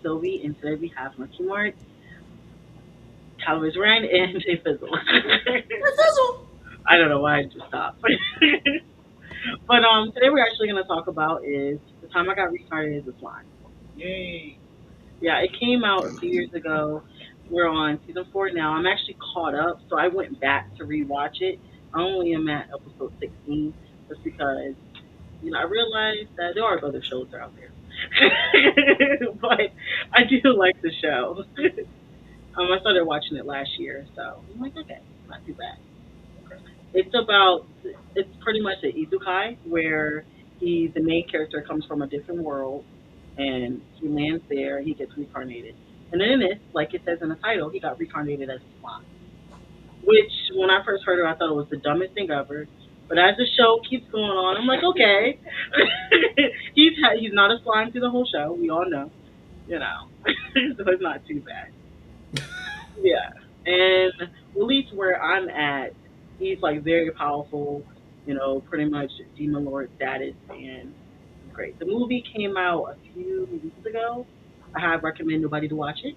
Zoe, and today we have Monkey Mart, Calories Rand, and Jfizzle. Jfizzle. I don't know why I just stopped. But today we're actually going to talk about is the time I got restarted as a slime. Yay! Yeah, it came out a few years ago. We're on season 4 now. I'm actually caught up, so I went back to rewatch it. I only am at episode 16, just because I realized that there are other shows out there. But I do like the show. I started watching it last year, so I'm like, okay, not too bad. Okay. It's about, it's pretty much an isekai where the main character comes from a different world and he lands there, he gets reincarnated. And then in this, like it says in the title, he got reincarnated as a swan. Which, when I first heard it, I thought it was the dumbest thing ever. But as the show keeps going on, I'm like, okay. He's not a slime through the whole show. We all know, so it's not too bad. Yeah, and at least where I'm at, he's like very powerful. Pretty much demon lord status, and it's great. The movie came out a few weeks ago. I have recommend nobody to watch it.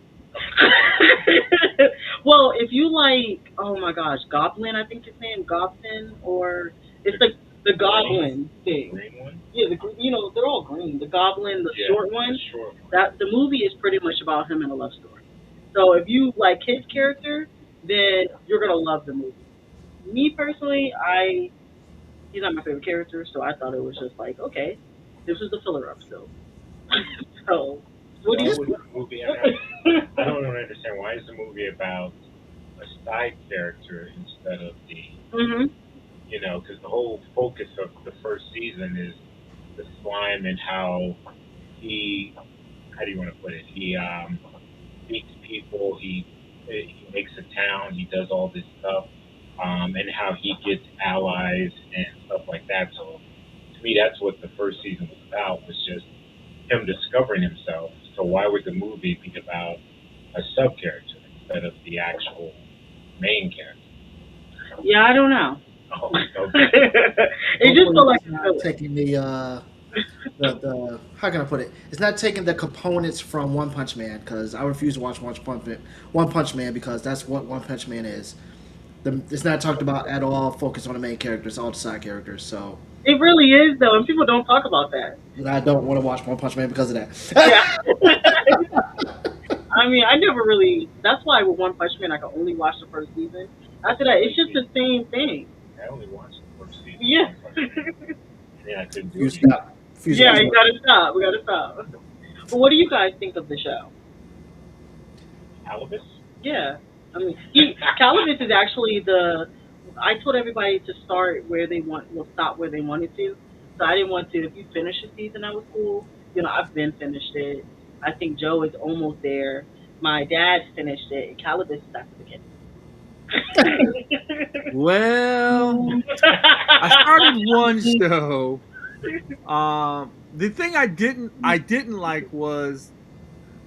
Well, if you like, oh my gosh, Goblin, I think his name Goblin, or it's the Goblin thing. Green one? Yeah, they're all green. The Goblin, the Yeah, short one. the short one. That the movie is pretty much about him and a love story. So if you like his character, then you're gonna love the movie. Me personally, he's not my favorite character, so I thought it was just like, okay, this is the filler episode. So what do Why you? was the movie? I don't really understand. Why is the movie about a side character instead of the, Mhm. because the whole focus of the first season is the slime and how how do you want to put it? He beats people. He makes a town. He does all this stuff, and how he gets allies and stuff like that. So to me, that's what the first season was about. Was just him discovering himself. So why would the movie be about a sub character instead of the actual main character? Yeah, I don't know. Oh, okay. It just Hopefully felt like it's a not filler. taking the how can I put it? It's not taking the components from One Punch Man because I refuse to watch One Punch Man because that's what One Punch Man is. It's not talked about at all. Focused on the main characters, all the side characters. So It really is though, and people don't talk about that. and I don't want to watch One Punch Man because of that. Yeah. I mean, I never really. That's why with One Punch Man, I could only watch the first season. After that, it's just the same thing. I only watched the first season. Yeah. Yeah, I couldn't do You it. stop. Fuse Yeah, up. you gotta stop. We gotta stop. But what do you guys think of the show? Alibis? Yeah, I mean, Calibus is actually the. I told everybody to start where they want, well, stop where they wanted to. So I didn't want to. If you finish the season, that was cool. I've been finished it. I think Joe is almost there. My dad finished it. And Calibus is at the beginning. Well, I started one show. The thing I didn't like was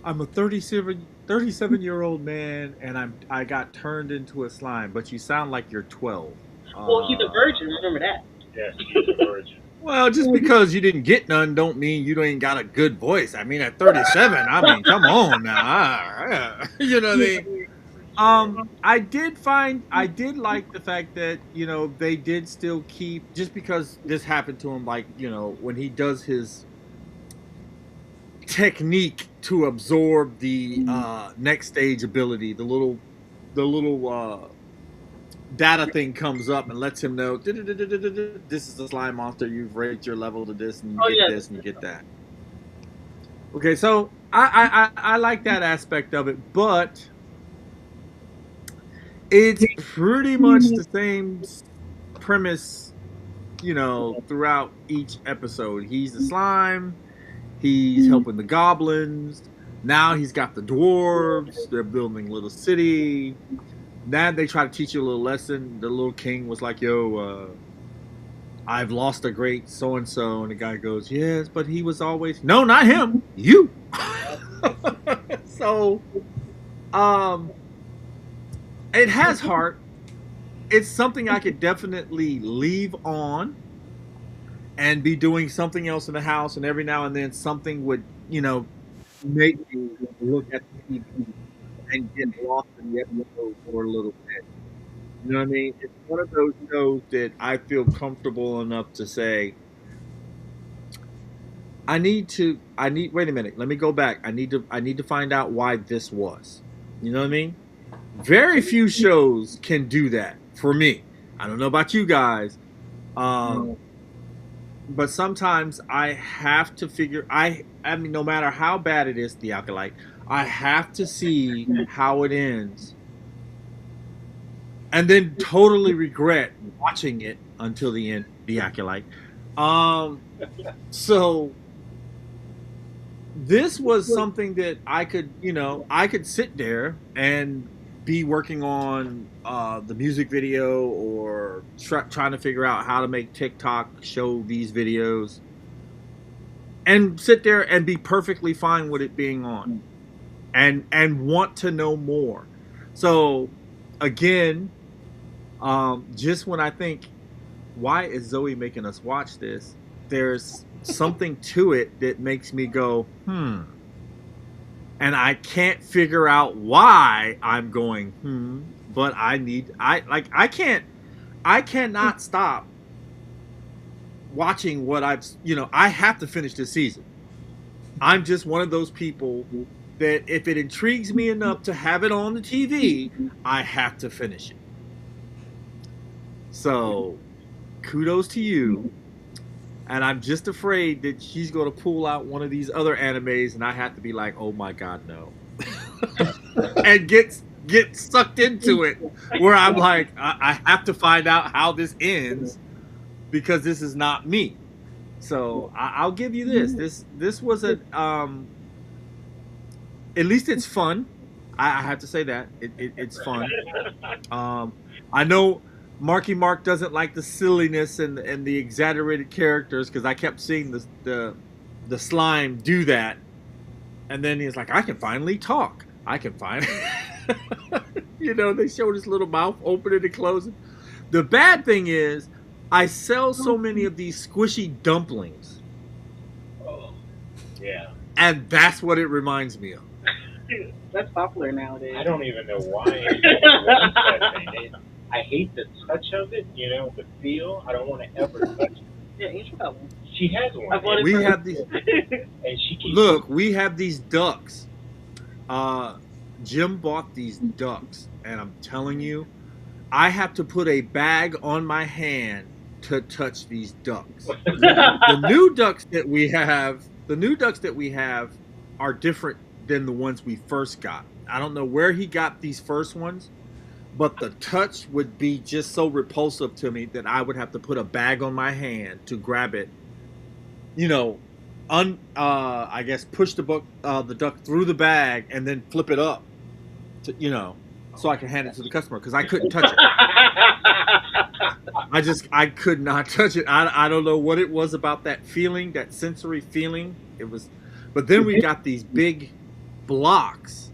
I'm a 37-year-old man and I got turned into a slime, but you sound like you're 12. Well, he's a virgin. Remember that. Yes, he's a virgin. Well, just because you didn't get none don't mean you ain't got a good voice. I mean, at 37, I mean, come on now. You know what I mean? I did like the fact that, they did still keep, just because this happened to him, like, when he does his technique to absorb the next stage ability, the little data thing comes up and lets him know this is a slime monster, you've raised your level to this, and you get this and you get that. Okay, so I like that aspect of it, but it's pretty much the same premise, throughout each episode. He's the slime, he's helping the goblins, now he's got the dwarves, they're building a little city. Now they try to teach you a little lesson. The little king was like, yo, I've lost a great so-and-so. And the guy goes, yes, but he was always... No, not him. You. So, it has heart. It's something I could definitely leave on and be doing something else in the house. And every now and then something would, make me look at the TV and get lost in the episode for a little bit. You know what I mean? It's one of those shows that I feel comfortable enough to say, wait a minute, let me go back. I need to find out why this was. You know what I mean? Very few shows can do that for me. I don't know about you guys. But sometimes I have to figure I mean no matter how bad it is, the Acolyte, I have to see how it ends and then totally regret watching it until the end, the Acolyte. So this was something that I could, I could sit there and be working on the music video or trying to figure out how to make TikTok show these videos and sit there and be perfectly fine with it being on and want to know more. So again, just when I think, why is Zoe making us watch this? There's something to it that makes me go, and I can't figure out why I'm going, but I cannot stop watching what I have to finish this season. I'm just one of those people that if it intrigues me enough to have it on the TV, I have to finish it. So kudos to you. And I'm just afraid that she's going to pull out one of these other animes and I have to be like, oh my God, no. And get sucked into it where I'm like, I have to find out how this ends because this is not me. So I'll give you this. This was at least it's fun. I have to say that. It's fun. I know Marky Mark doesn't like the silliness and the exaggerated characters because I kept seeing the slime do that, and then he's like, I can finally talk. I can finally, they showed his little mouth opening and closing. The bad thing is, I sell so many of these squishy dumplings. Oh, yeah. And that's what it reminds me of. That's popular nowadays. I don't even know why anyone wants that thing. I hate the touch of it, the feel. I don't want to ever touch it. Yeah, Angel got one. She has one. We have these. And she keeps. Look, we have these ducks. Jim bought these ducks, and I'm telling you, I have to put a bag on my hand to touch these ducks. The new ducks that we have are different than the ones we first got. I don't know where he got these first ones, but the touch would be just so repulsive to me that I would have to put a bag on my hand to grab it. I guess push the duck through the bag and then flip it up, so I can hand it to the customer because I couldn't touch it. I could not touch it. I don't know what it was about that feeling, that sensory feeling. It was, but then we got these big blocks,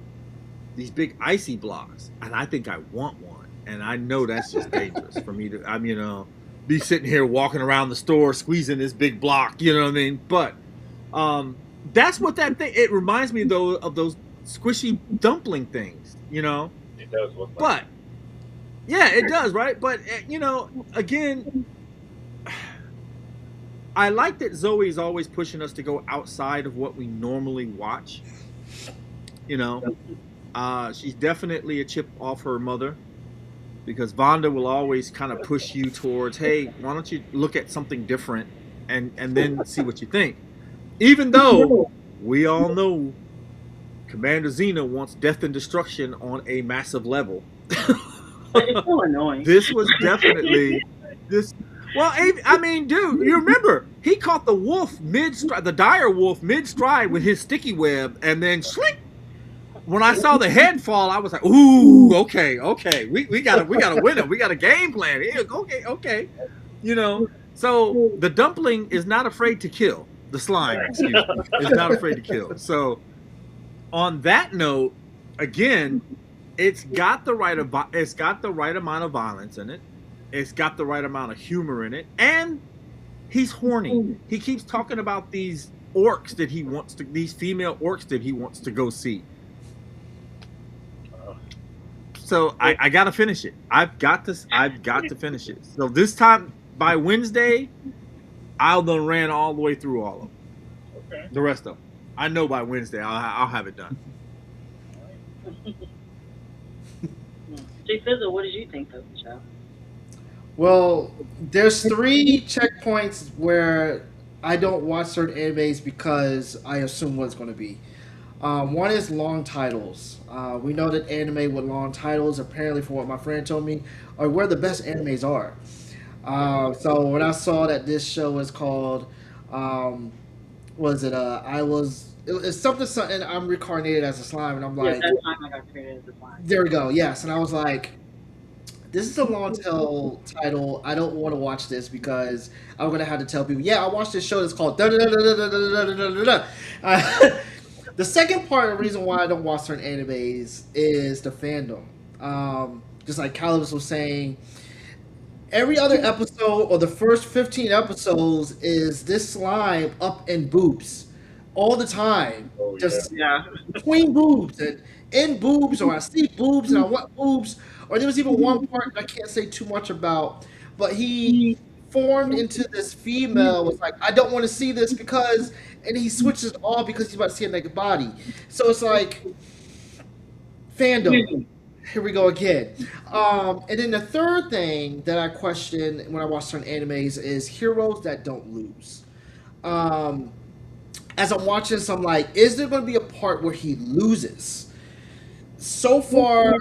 these big icy blocks, and I think I want one, and I know that's just dangerous for me to, be sitting here walking around the store squeezing this big block, you know what I mean? But that's what that thing. It reminds me though of those squishy dumpling things, It does look like. But yeah, it does, right? But again, I like that Zoe is always pushing us to go outside of what we normally watch. She's definitely a chip off her mother because Vonda will always kind of push you towards, hey, why don't you look at something different and then see what you think. Even though we all know Commander Xena wants death and destruction on a massive level. It's so annoying. This was definitely this. Well, I mean, dude, you remember he caught the wolf the dire wolf mid-stride with his sticky web, and then slink. When I saw the head fall, I was like, "Ooh, okay, we gotta win it. We got a game plan. Okay, So the dumpling is not afraid to kill. The slime, excuse me, is not afraid to kill. So on that note, again, it's got the right amount of violence in it. It's got the right amount of humor in it, and he's horny. He keeps talking about these these female orcs that he wants to go see. So I gotta finish it. I've got to finish it. So this time by Wednesday, I'll done ran all the way through all of them. Okay. The rest of them, I know by Wednesday I'll have it done. Jfizzle, what did you think of the show? Well, there's three checkpoints where I don't watch certain animes because I assume what it's going to be. One is long titles. We know that anime with long titles, apparently, for what my friend told me, are where the best animes are. So when I saw that this show was called, was it? It's something. I'm reincarnated as a slime, and I'm Yeah, like, that time I got created as a slime. there we go. Yes, and I was like, this is a long tail title. I don't want to watch this because I'm gonna have to tell people, yeah, I watched this show that's called da da da da da da da da da da. The second part of the reason why I don't watch certain animes is the fandom. Just like Calibus was saying, every other episode or the first 15 episodes is this slime up in boobs all the time. Oh yeah. Just Yeah. between boobs and in boobs, or I see boobs and I want boobs. Or there was even one part that I can't say too much about, but he formed into this female. Was like, I don't want to see this because, and he switches it all because he's about to see a naked body. So it's like fandom. Here we go again. And then the third thing that I question when I watch certain animes is heroes that don't lose. Um, as I'm watching this, I'm like, is there going to be a part where he loses? So far,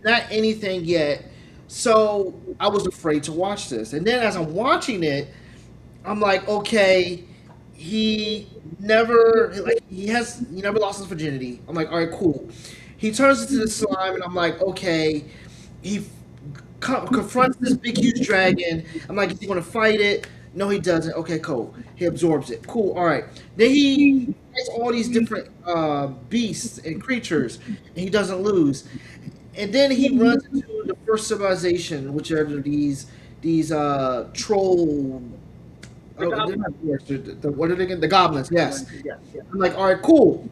not anything yet. So I was afraid to watch this. And then as I'm watching it, I'm like, okay, he he never lost his virginity. I'm like, all right, cool. He turns into the slime, and I'm like, okay, he confronts this big huge dragon. I'm like, is he gonna fight it? No, he doesn't. Okay, cool. He absorbs it. Cool. All right. Then he fights all these different beasts and creatures, and he doesn't lose. And then he runs into the first civilization, which are these troll. The Oh, they're goblin. not dwarves. What are they again? The goblins. Yes. Yeah, yeah. I'm like, all right, cool.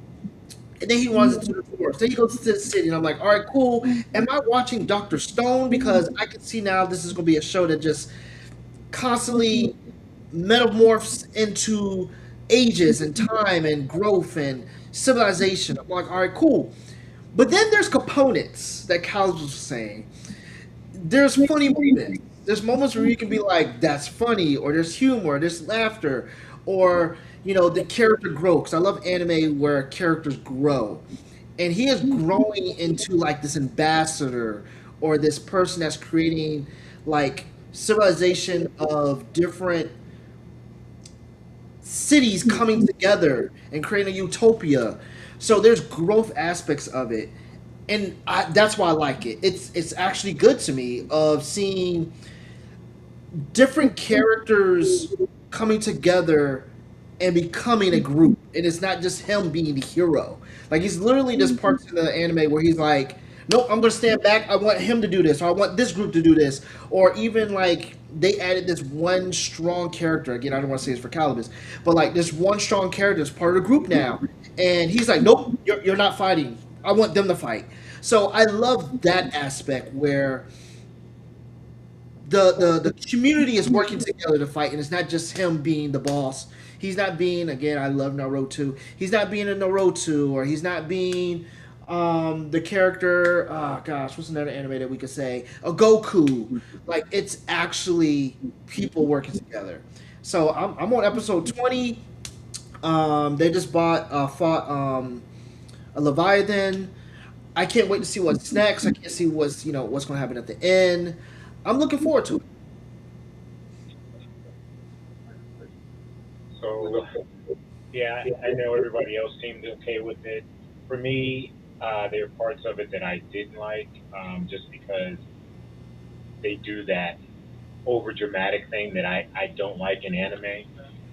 And then he runs into the dwarves. Then he goes to the city, and I'm like, all right, cool. Am I watching Doctor Stone? Because I can see now this is going to be a show that just constantly metamorphs into ages and time and growth and civilization. I'm like, all right, cool. But then there's components that Cal was saying. There's funny moments. There's moments where you can be like, that's funny, or there's humor, there's laughter, or the character grows. 'Cause I love anime where characters grow, and he is growing into like this ambassador or this person that's creating like civilization of different cities coming together and creating a utopia. So there's growth aspects of it, and that's why I like it. It's actually good to me of seeing different characters coming together and becoming a group, and it's not just him being the hero. Like he's literally this parts in the anime where he's like, "Nope, I'm gonna stand back. I want him to do this, or I want this group to do this," or even like they added this one strong character. Again, I don't want to say it's for Calibus, but like this one strong character is part of the group now, and he's like, "Nope, you're not fighting. I want them to fight." So I love that aspect where the community is working together to fight, and it's not just him being the boss. He's not being, again, I love Naruto. He's not being a Naruto, or he's not being the character. Oh gosh, what's another anime that we could say? A Goku. Like it's actually people working together. So I'm on episode 20. They just fought a Leviathan. I can't wait to see what's next. I can't see what's going to happen at the end. I'm looking forward to it. So yeah, I know everybody else seemed okay with it. For me, there are parts of it that I didn't like, just because they do that over dramatic thing that I don't like in anime.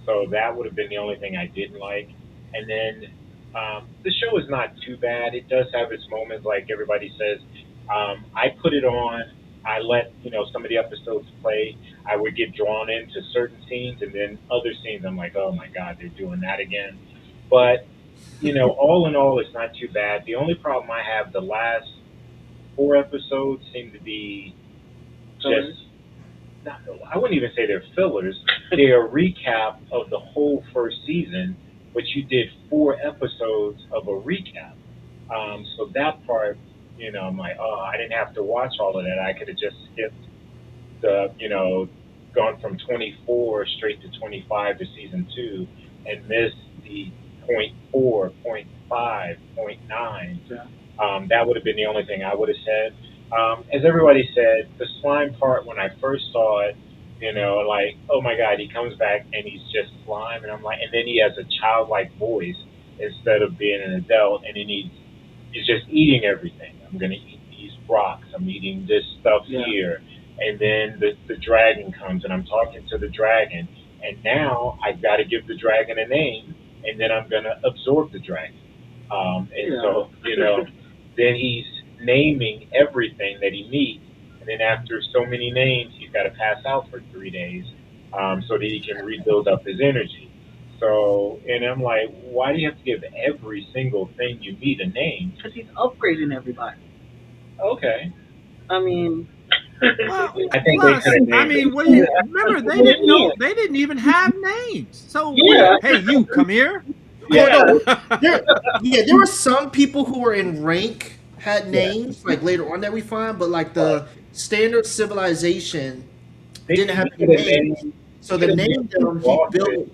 So that would have been the only thing I didn't like. And then the show is not too bad. It does have its moments, like everybody says. I put it on. I let some of the episodes play. I would get drawn into certain scenes, and then other scenes I'm like, oh my god, they're doing that again. But all in all, it's not too bad. The only problem I have, the last 4 episodes seem to be Fillers. just not. I wouldn't even say they're fillers. They're a recap of the whole first season, but you did 4 episodes of a recap. So that part, I'm like, oh, I didn't have to watch all of that. I could have just skipped the, gone from 24 straight to 25 to season two, and missed the point 4, point 5, point 9. Yeah. That would have been the only thing I would have said. As everybody said, the slime part, when I first saw it, like, oh my God, he comes back and he's just slime, and I'm like, and then he has a childlike voice instead of being an adult, and then he's just eating everything. I'm gonna eat these rocks. I'm eating this stuff Yeah. here, and then the dragon comes, and I'm talking to the dragon, and now I've got to give the dragon a name, and then I'm gonna absorb the dragon. And Yeah. so then he's naming everything that he meets, and then after so many names, he's got to pass out for 3 days, so that he can rebuild up his energy. So, and I'm like, why do you have to give every single thing you meet a name? Because he's upgrading everybody. Okay. I mean, Well, I think they plus, could have named I mean, it. what do you remember? They didn't know. They didn't even have names. So, Yeah. hey, you come here. Oh, no. There were some people who were in rank had names like later on that we find, but like the standard civilization They didn't have could any have names. named. So the could've name named them, he bosses.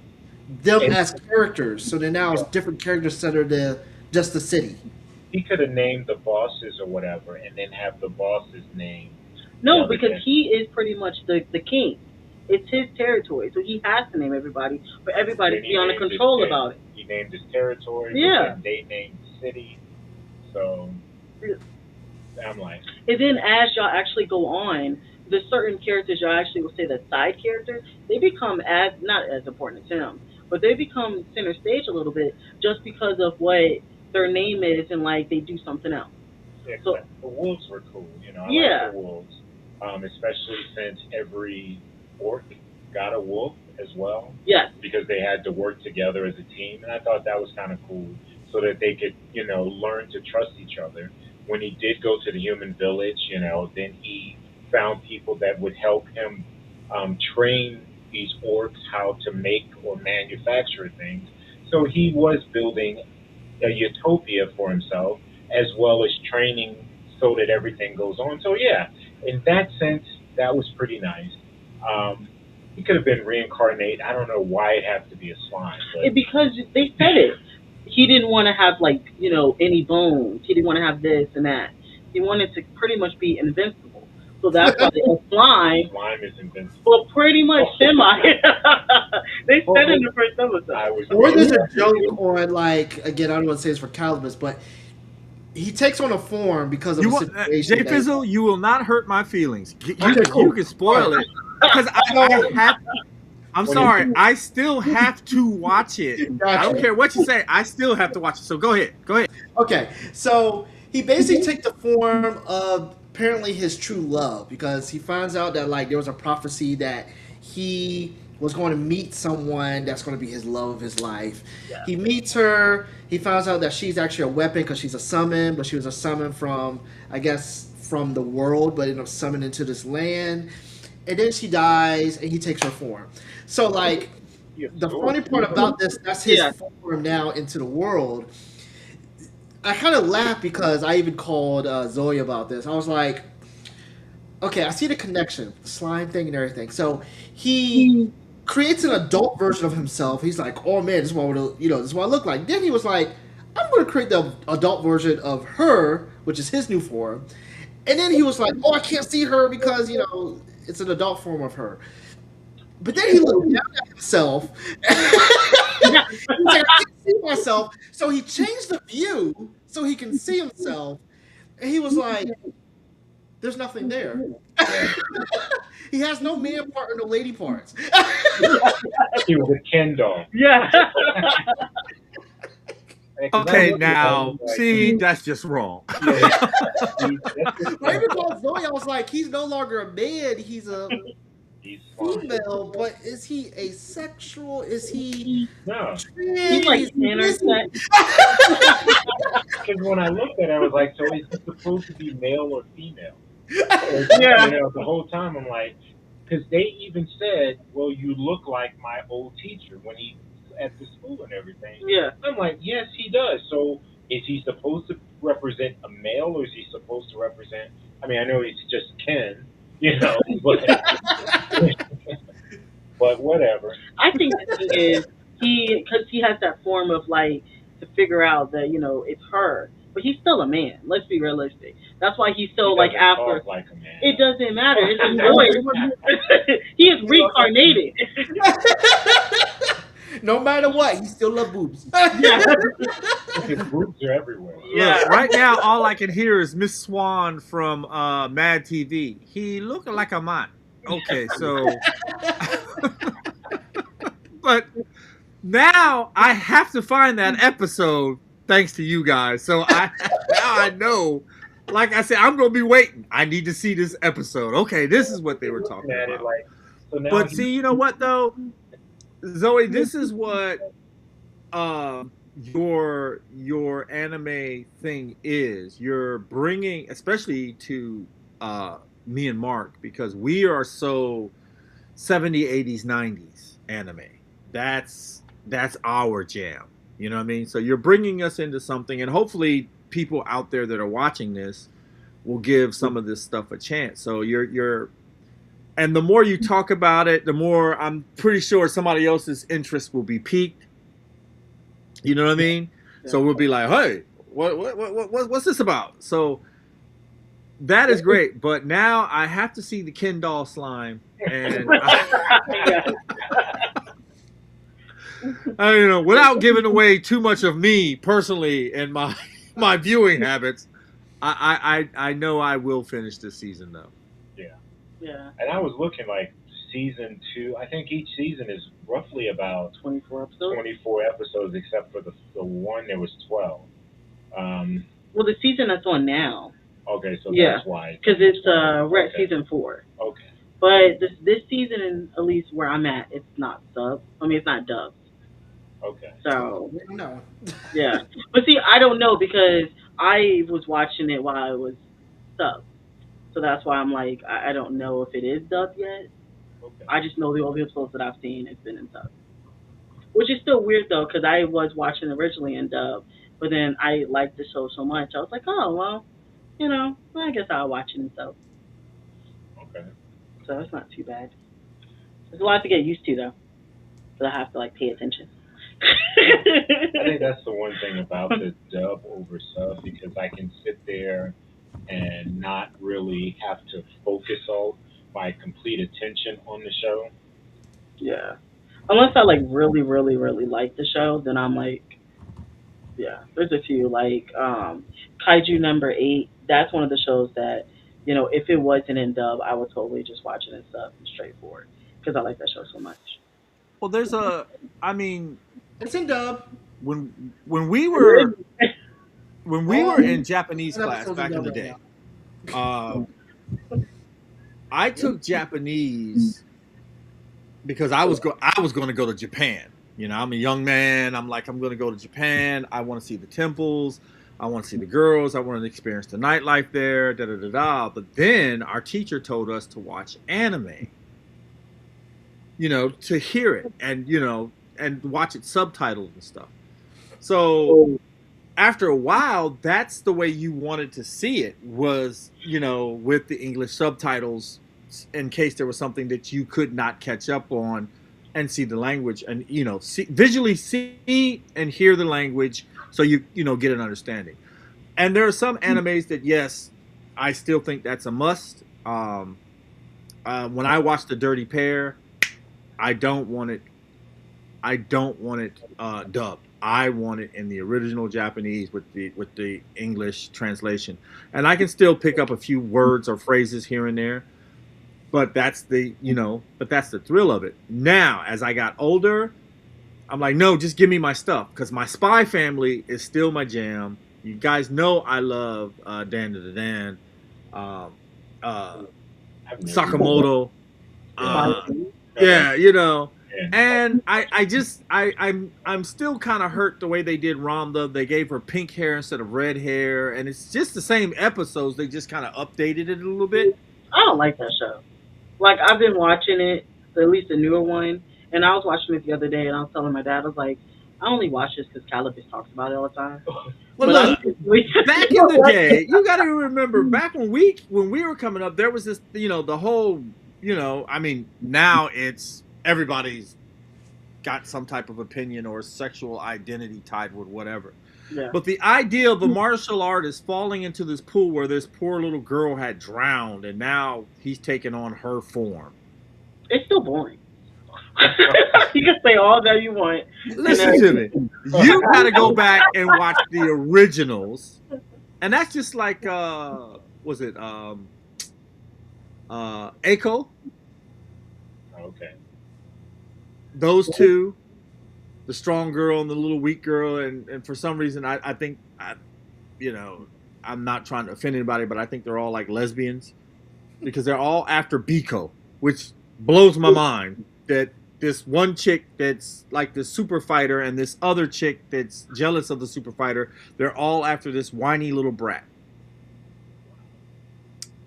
built them And- as characters. So then now it's different characters instead of just the city. He could have named the bosses or whatever, and then have the bosses name. no, Yeah, because okay. he is pretty much the king. It's his territory, so he has to name everybody for everybody to Then be under named his control ter- about it. He named his territory. but Yeah. then they named the city. So I'm like, And then as y'all actually go on, the certain characters y'all actually will say the side characters, they become as not as important as him, but they become center stage a little bit just because of what their name is and like they do something else. yeah, So- like, the wolves were cool. I Yeah. like the wolves, especially since every orc got a wolf as well, Yes. because they had to work together as a team, and I thought that was kind of cool, so that they could, learn to trust each other. When he did go to the human village, then he found people that would help him train these orcs how to make or manufacture things. So he was building a utopia for himself, as well as training so that everything goes on. So yeah, in that sense, that was pretty nice. He could have been reincarnated. I don't know why it has to be a slime, but Because they said it. He didn't want to have any bones. He didn't want to have this and that. He wanted to pretty much be invincible. So that's why the slime. slime is invincible. Well, pretty much semi. They said it in the first episode. I was Or there's a joke on like again, I don't want to say it's for Calibus, but he takes on a form because of You a want situation. that- Jfizzle? You will not hurt my feelings. Okay, cool. You can spoil it because I have. I'm sorry. I still have to watch it. I don't Gotcha. care what you say. I still have to watch it. So go ahead. Go ahead. Okay, so he basically takes the form of apparently his true love because he finds out that like there was a prophecy that he was going to meet someone that's going to be his love of his life. Yeah. He meets her. He finds out that she's actually a weapon because she's a summon, but she was a summon from I guess from the world, but ended up summoned into this land. And then she dies, and he takes her form. So like the funny part about this, that's his Yeah. form now into the world. I kind of laughed because I even called Zoe about this. I was like, okay, I see the connection, the slime thing and everything. So he creates an adult version of himself. He's like, oh man, this is what this is what I look like. Then he was like, I'm going to create the adult version of her, which is his new form. And then he was like, oh, I can't see her because it's an adult form of her. But then he looked down at himself. He's like, I can't see myself. So he changed the view so he can see himself. And he was like, there's nothing there. He has no man part or no lady parts. He was a Ken doll. Yeah. Okay, now see that's just wrong. I even called Zoe. I was like, he's no longer a man. He's a He's fine. female, but is he asexual? Is he No, He's like trans? intersex. because when I looked at it, I was like, so is he supposed to be male or female? Yeah, The whole time I'm like, because they even said, well, you look like my old teacher when he at the school and everything. yeah. I'm like, yes, he does. So is he supposed to represent a male or is he supposed to represent? I mean, I know he's just Ken, but whatever. I think the thing is because he has that form of like to figure out that it's her, but he's still a man. Let's be realistic. That's why he's so He like doesn't after. talk like a man. It doesn't matter. It's his voice. He is reincarnated. No matter what, he still love boobs. Yeah. His boobs are everywhere. Yeah. Look, right now, all I can hear is Miss Swan from Mad TV. He look like a man. Okay, so, but now I have to find that episode thanks to you guys. So now I know. Like I said, I'm gonna be waiting. I need to see this episode. Okay, this is what they were talking At it about. like, so now But he- see, you know what though, Zoe, this is what your anime thing is. You're bringing, especially to me and Mark, because we are so 70s, 80s, 90s anime. That's our jam. You know what I mean? So you're bringing us into something, and hopefully people out there that are watching this will give some of this stuff a chance. So you're and the more you talk about it, the more I'm pretty sure somebody else's interest will be piqued. You know what I mean? Yeah. So we'll be like, hey, what's this about? So that is great. But now I have to see the Ken doll slime, and Yeah. without giving away too much of me personally and my viewing habits, I know I will finish this season though. Yeah. And I was looking like season 2. I think each season is roughly about 24 episodes. 24 episodes, except for the one there was 12. Well, the season that's on now, Okay, so Yeah, that's why. because it's we're at Okay. season 4. Okay. But this season, at least where I'm at, it's not subbed. I mean, it's not dubbed. Okay. So No. yeah. But see, I don't know because I was watching it while it was subbed. So that's why I'm like, I don't know if it is dubbed yet. Okay. I just know the old episodes that I've seen, it's been in dub. Which is still weird though, because I was watching originally in dub, but then I liked the show so much, I was like, oh well, I guess I'll watch it in dub. Okay. So it's not too bad. There's a lot to get used to though, so I have to like pay attention. I think that's the one thing about the dub over sub, because I can sit there and not really have to focus all my complete attention on the show. Yeah. Unless I like really, really, really like the show, then I'm like, yeah. There's a few like Kaiju number 8. That's one of the shows that if it wasn't in dub, I would totally just watch it in sub and straightforward because I like that show so much. Well, It's in dub. when we were in Japanese That class episode's back in the dub right day, I took Japanese because I was going to go to Japan. I'm a young man. I'm like, I'm going to go to Japan. I want to see the temples. I want to see the girls. I want to experience the nightlife there. Da da da da. But then our teacher told us to watch anime. To hear it and watch it subtitled and stuff. So after a while, that's the way you wanted to see it was, with the English subtitles in case there was something that you could not catch up on and see the language and, visually see and hear the language so you get an understanding. And there are some animes that, yes, I still think that's a must. When I watch The Dirty Pair, I don't want it dubbed. I want it in the original Japanese with the English translation, and I can still pick up a few words or phrases here and there. But that's the thrill of it. Now, as I got older, I'm like, no, just give me my stuff because my Spy Family is still my jam. You guys know I love Dan to the Dan, I've never- Sakamoto. Yeah. Yeah, you know. Yeah. And I'm still kind of hurt the way they did Rhonda. They gave her pink hair instead of red hair, and it's just the same episodes. They just kind of updated it a little bit. I don't like that show. Like I've been watching it, at least the newer one, and I was watching it the other day, and I was telling my dad, I was like, I only watch this because Calibus talks about it all the time. Well, But look, we back in the day, you got to remember back when we were coming up, there was this, the whole, I mean, now it's everybody's got some type of opinion or sexual identity tied with whatever. yeah, But the idea of a martial artist falling into this pool where this poor little girl had drowned and now he's taken on her form. it's still boring. You can say all that you want. Listen to me. You got to go back and watch the originals. And that's just like was it Echo? Okay. Those two, the strong girl and the little weak girl, and for some reason I think I'm not trying to offend anybody, but I think they're all like lesbians because they're all after Biko, which blows my mind that this one chick that's like the super fighter and this other chick that's jealous of the super fighter, they're all after this whiny little brat.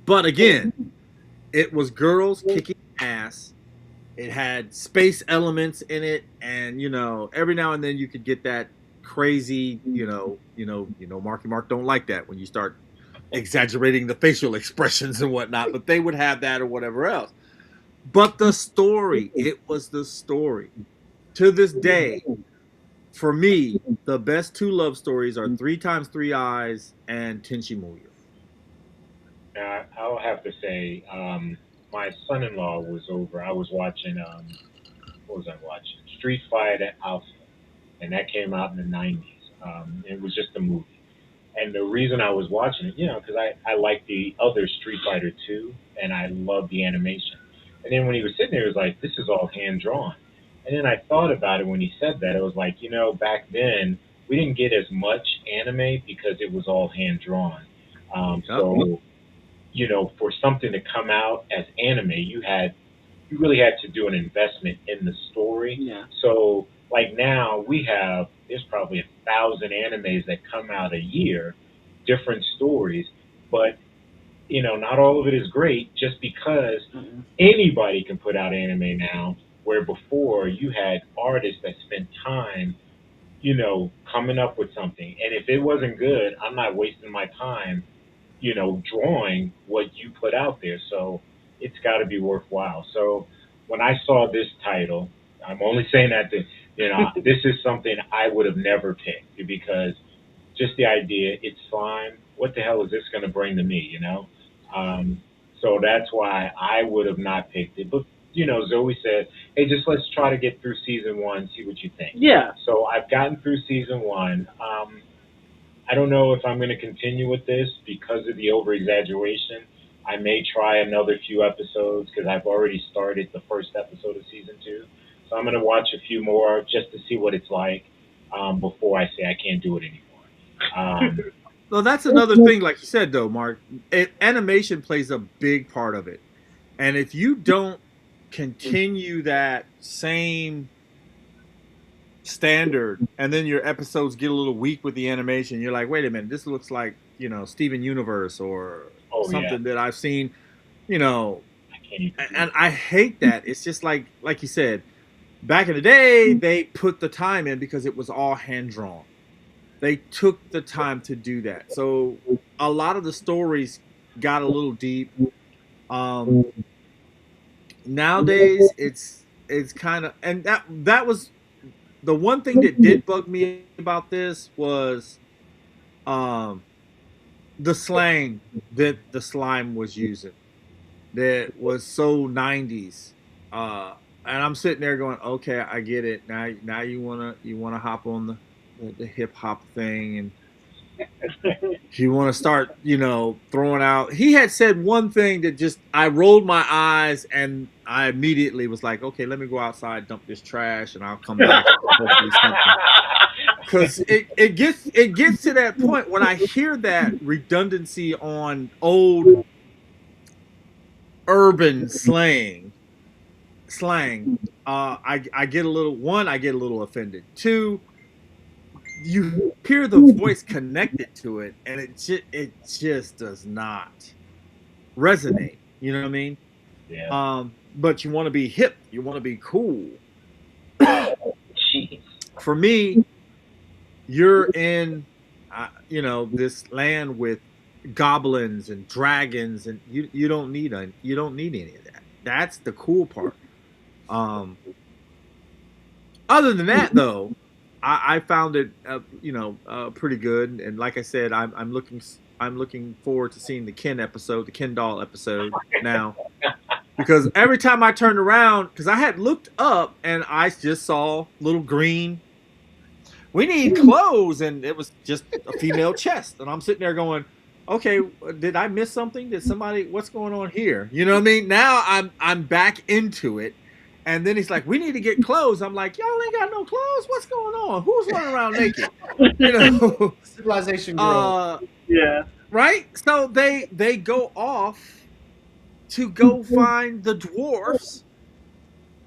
But again, it was girls kicking ass. It had space elements in it, and every now and then you could get that crazy, Marky Mark don't like that when you start exaggerating the facial expressions and whatnot, but they would have that or whatever else. But the story, it was the story. To this day, for me, the best two love stories are 3 x 3 Eyes and Tenchi Muyo. Now, I'll have to say, my son-in-law was over. I was watching, what was I watching? Street Fighter Alpha, and that came out in the 90s. It was just a movie. And the reason I was watching it, because I like the other Street Fighter 2, and I love the animation. And then when he was sitting there, he was like, this is all hand-drawn. And then I thought about it when he said that. It was like, back then, we didn't get as much anime because it was all hand-drawn. So, for something to come out as anime, you really had to do an investment in the story. Yeah. So, like now, there's probably 1,000 animes that come out a year, different stories, but not all of it is great just because anybody can put out anime now, where before you had artists that spent time, coming up with something. And if it wasn't good, I'm not wasting my time, drawing what you put out there. So it's got to be worthwhile. So when I saw this title, I'm only saying that this is something I would have never picked because just the idea, it's slime. What the hell is this going to bring to me, So that's why I would have not picked it. But, Zoe said, hey, just let's try to get through season 1, see what you think. Yeah. So I've gotten through season 1. I don't know if I'm going to continue with this because of the over-exaggeration. I may try another few episodes because I've already started the first episode of season 2. So I'm going to watch a few more just to see what it's like before I say I can't do it anymore. Well, that's another thing, like you said, though, Mark. Animation plays a big part of it. And if you don't continue that same standard and then your episodes get a little weak with the animation, you're like, wait a minute, this looks like, Steven Universe or something that I've seen, and I hate that. It's just like you said, back in the day, they put the time in because it was all hand-drawn. They took the time to do that. So a lot of the stories got a little deep. Nowadays, it's kind of, and that was the one thing that did bug me about this was the slang that the slime was using that was so 90s. And I'm sitting there going, okay, I get it. Now you wanna hop on the hip hop thing, and you want to start, throwing out. He had said one thing that just I rolled my eyes, and I immediately was like, okay, let me go outside, dump this trash, and I'll come back. Because it gets to that point when I hear that redundancy on old urban slang. slang, I get a little, one, I get a little offended. Two, you hear the voice connected to it, and it just does not resonate. You know what I mean? Yeah. But you want to be hip, you want to be cool. Jeez. For me, you're in, this land with goblins and dragons, and you don't need any of that. That's the cool part. Other than that, though, I found it, pretty good. And like I said, I'm looking forward to seeing the Ken doll episode now, because every time I turned around, because I had looked up and I just saw little green. We need clothes, and it was just a female chest, and I'm sitting there going, okay, did I miss something? Did somebody? What's going on here? You know what I mean? Now I'm back into it. And then he's like, we need to get clothes. I'm like, y'all ain't got no clothes? What's going on? Who's running around naked? You know? Civilization girl. Yeah. Right? So they go off to go find the dwarfs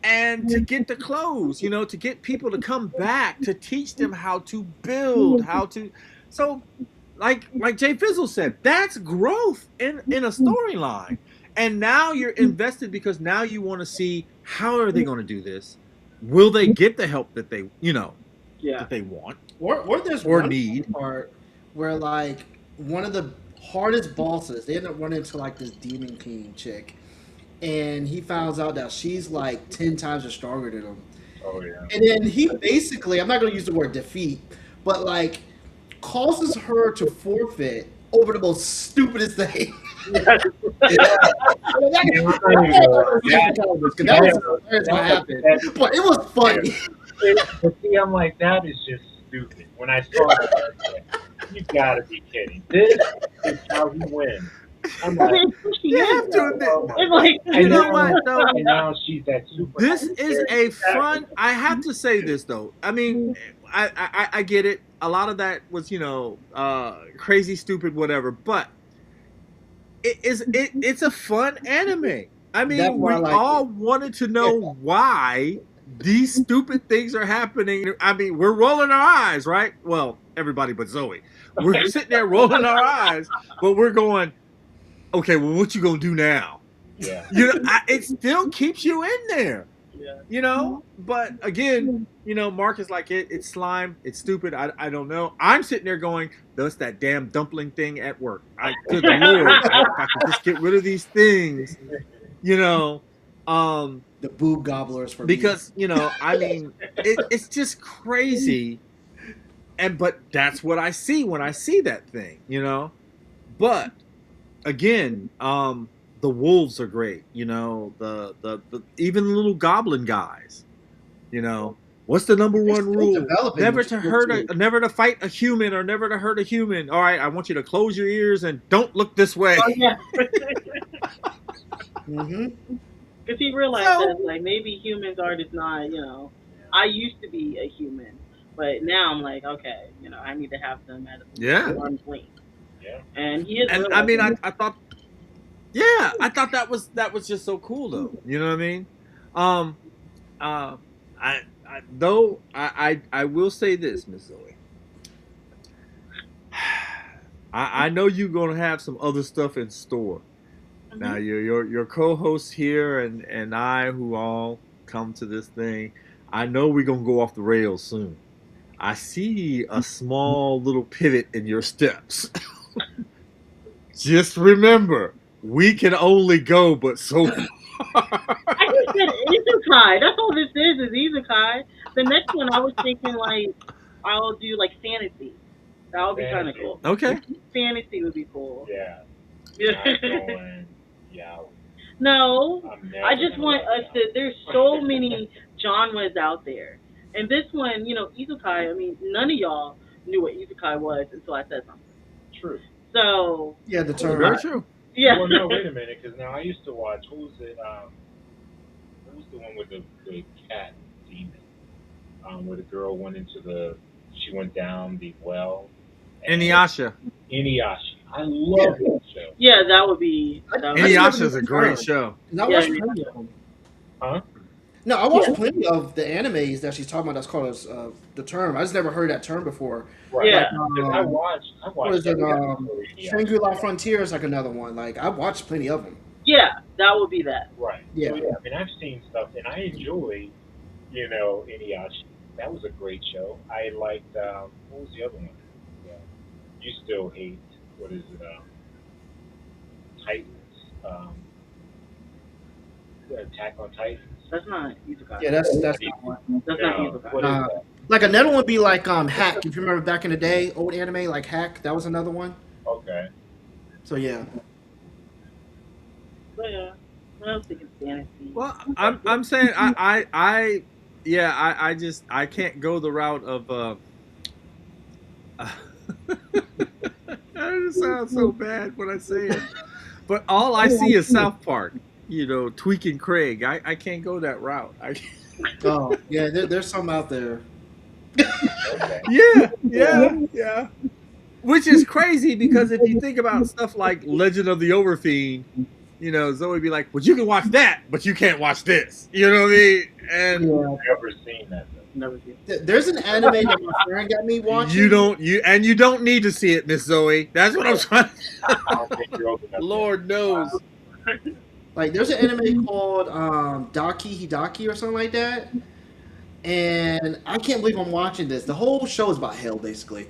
and to get the clothes, to get people to come back, to teach them how to build, so like Jfizzle said, that's growth in a storyline. And now you're invested, because now you want to see, how are they going to do this? Will they get the help that they, that they want Or there's or one need? part where like one of the hardest bosses, they end up running into like this demon king chick, and he finds out that she's like 10 times as stronger than him. Oh yeah. And then he basically, I'm not going to use the word defeat, but like causes her to forfeit over the most stupidest thing. That's what happened. But it was funny. But see, I'm like, that is just stupid. When I saw that, I was like, you gotta be kidding. This is how he wins. I'm like, You have to admit, It's like, you know what, though? And now she's that super. This is a fun. I have to say this though. I mean, I get it. A lot of that was, crazy, stupid, whatever. But it's a fun anime. I mean, we all wanted to know why these stupid things are happening. I mean, we're rolling our eyes, right? Well, everybody but Zoe. We're sitting there rolling our eyes, but we're going, okay, well, what you gonna do now? Yeah. It still keeps you in there. yeah. But again, Mark is like, it's slime, it's stupid, I don't know. I'm sitting there going, that's that damn dumpling thing at work. Good Lord, if I could just get rid of these things, The boob gobblers for because, I mean, it's just crazy. But that's what I see when I see that thing, But again, the wolves are great, the even the little goblin guys, what's the number one rule? Never to fight a human, or never to hurt a human. All right, I want you to close your ears and don't look this way. Oh, yeah. Mm-hmm. Because he realized that, like, maybe humans are just not, I used to be a human, but now I'm like, okay, I need to have them at arm's length. Yeah. And he is. And I mean, I thought, I thought that was just so cool, though. You know what I mean? I will say this, Miss Zoe. I know you're gonna have some other stuff in store. Mm-hmm. Now your co-hosts here and I, who all come to this thing, I know we're gonna go off the rails soon. I see a small little pivot in your steps. Just remember, we can only go but so far. I just said Izukai. That's all this is Izukai. The next one, I was thinking, like, I'll do, like, fantasy. That would be kind of cool. Okay. Fantasy would be cool. Yeah. No, I just want us to. There's so many genres out there, and this one, Izukai. I mean, none of y'all knew what Izukai was until I said something. True. So Yeah, the term. Very true. yeah. Well, no, wait a minute, because now I used to watch. Who was it? Who was the one with the cat demon? Where the girl she went down the well. Inuyasha. Inuyasha. I love that show. Yeah, that would be. Inuyasha is a great show. That was premium. Huh? No, I Yeah, watched plenty of the animes that she's talking about. That's called as the term. I just never heard that term before. Right. yeah, Like, Because I what watched is it? every episode of Shangri-La Inuyasha. Frontier is like another one. Like, I watched plenty of them. yeah. That would be that. Right. So Yeah. yeah, I mean, I've seen stuff, and I enjoy, Inuyasha. That was a great show. I liked what was the other one? Yeah. You still hate what is it? Titans. Um, Attack on Titans. That's not Izukai. Yeah, that's not one. That's not No, Izukai. what is that? Like another one would be like Hack. If you remember back in the day, old anime like Hack. That was another one. Okay. So yeah. But yeah, I was thinking fantasy. Well, I'm saying I just I can't go the route of that just sounds so bad when I say it. But all I see is South Park, tweaking Craig. I can't go that route. Oh yeah, there's some out there. Okay. Yeah. Which is crazy because if you think about stuff like Legend of the Overfiend, Zoe would be like, "Well, you can watch that, but you can't watch this." You know what I mean? And Never seen that. Though. Never seen. There's an anime that my friend got me watching. you don't need to see it, Miss Zoe. That's what I'm trying. I don't think you're old enough. Lord knows. Like there's an anime called Daki Hidaki or something like that. And I can't believe I'm watching this. The whole show is about hell, basically.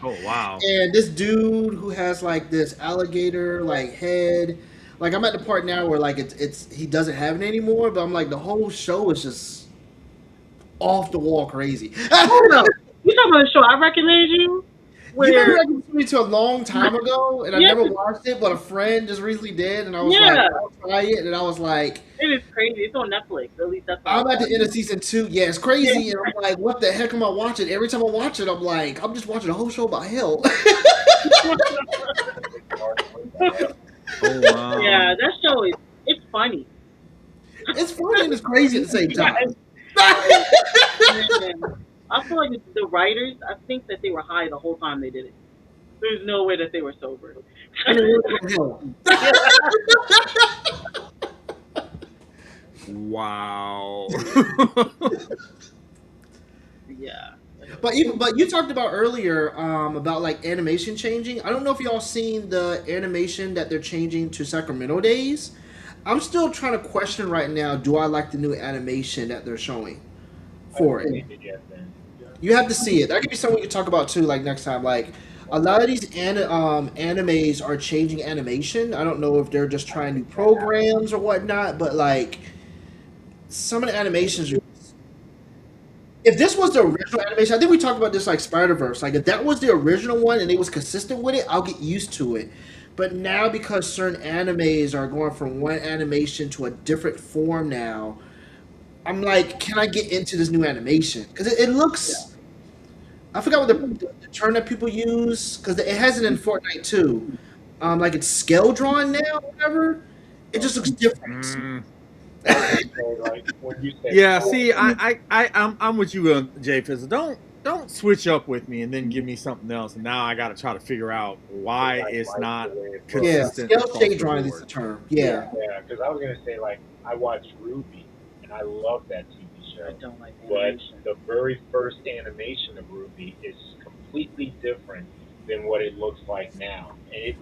Oh wow. And this dude who has like this alligator like head, like I'm at the part now where like it's he doesn't have it anymore, but I'm like the whole show is just off the wall crazy. Hold up. You talking about the show I recommended you? You remember Where recommended me to a long time ago, and I Yeah. never watched it, but a friend just recently did, and I was Yeah. like, I'll try it, and I was like, it is crazy. It's on Netflix. At least that's. I'm at the end of season 2. Yeah, it's crazy, and I'm like, what the heck am I watching? Every time I watch it, I'm like, I'm just watching a whole show about hell. Oh wow. Yeah, that show is. It's funny. It's funny and it's crazy at the same time. And I feel like the writers. I think that they were high the whole time they did it. There's no way that they were sober. Wow. Yeah. But you talked about earlier about like animation changing. I don't know if y'all seen the animation that they're changing to Sacramento Days. I'm still trying to question right now. Do I like the new animation that they're showing for it? You have to see it. That could be something we could talk about too, like next time. Like a lot of these animes are changing animation. I don't know if they're just trying new programs or whatnot, but like some of the animations. If this was the original animation, I think we talked about this like Spider Verse. Like if that was the original one and it was consistent with it, I'll get used to it. But now because certain animes are going from one animation to a different form now, I'm like, can I get into this new animation? Because it looks. I forgot what the term that people use because it has it in Fortnite too. Like it's scale drawn now, or whatever. It just looks different. Mm. When you say Yeah, see, I'm with you, Jfizzle. Don't switch up with me and then give me something else, and now I got to try to figure out why it's not Yeah, consistent. scale across shade the drawing is board. the term. Yeah. Yeah, because I was gonna say like I watched Ruby and I love that TV I show, don't like but animation. the very first animation of Ruby is completely different than what it looks like now, and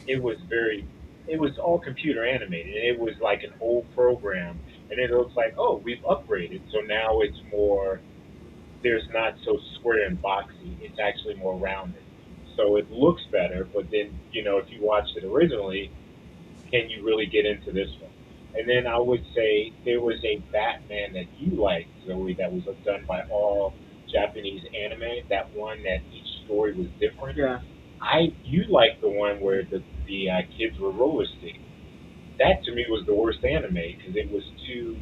it was all computer animated, and it was like an old program, and it looks like we've upgraded, so now it's more. There's not so square and boxy. It's actually more rounded. So it looks better, but then, if you watched it originally, can you really get into this one? And then I would say there was a Batman that you liked, Zoe, that was done by all Japanese anime. That one that each story was different. Yeah. You liked the one where the kids were roller skating. That to me was the worst anime because it was too.